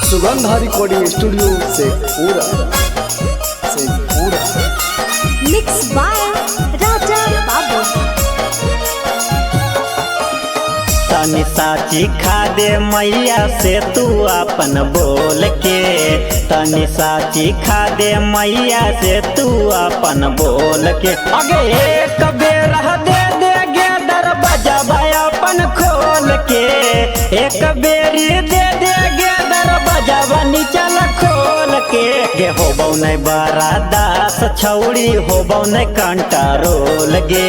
Sugandha recording studio से पूरा mix by Raja Babu. तनी साची खा दे मैया से तू अपन बोल के, तनी साची खा दे मैया से तू अपन बोल के। अगे एक बेर दे दे गे दरवाजा अपन खोल के, एक बेरी दे दे गे दरवाजा नीचल खोल के। गे होबौ नहीं बड़ा दास छौड़ी होबौ नहीं कंट्रोल गे,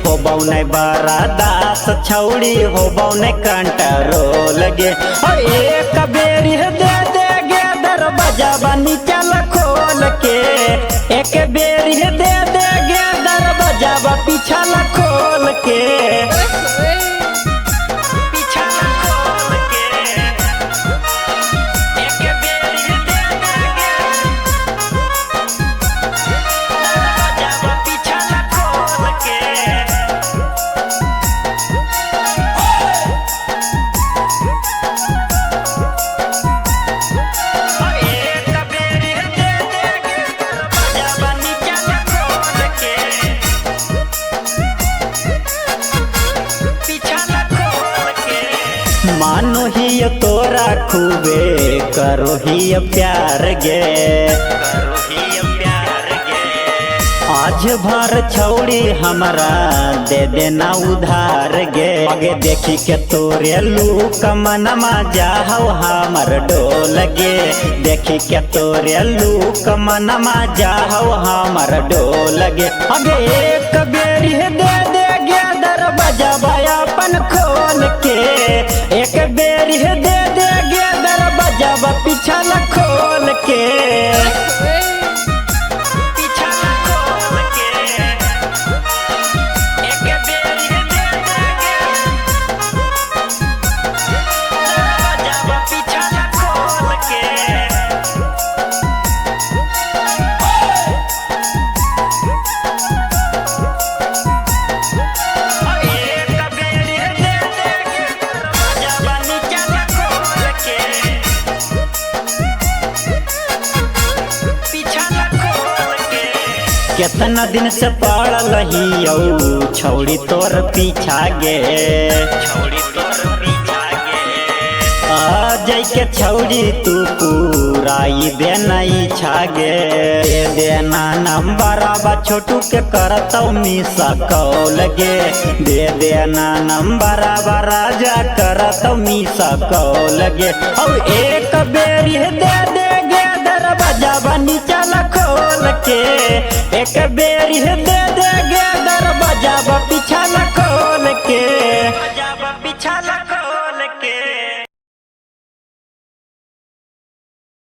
होबौ नहीं बड़ा दास छौड़ी होबौ नहीं कंट्रोल गे। एक बेरी दे दे गे दरवाजा नीचल खोल के, एक बेरी दे दे गे दरवाजा पिछल खोल के। मानो ही तोरा खूबे करो ही प्यार गे, करो ही प्यार गे। आज भर छौड़ी हमरा दे देना उधार गे। आगे देखी के तोरे लूक मनमा जाहौ हमर डोल गे, देखी के तोरे लूक मनमा जाहौ हमर डोल गे। आगे एक बेरी दे दे गे दरवाजा अपन खोल के, एक बेरी दे दे गे दरवाजा पिछल खोल के। कितना दिन से पड़ल ही छौड़ी तोर पीछा गे, छौड़ी तोर पीछा गे। आ जाई के छौड़ी तू पूरा देना इच्छा गे, दे देना नंबर छोटू के करतौ मिसा कौल गे, दे देना नंबर राजा करतौ मिसा कौल गे। और एक बेरी दे दे गे दरवाजा नीचल खोल के, एक बेरी दे दे गे दरवाजा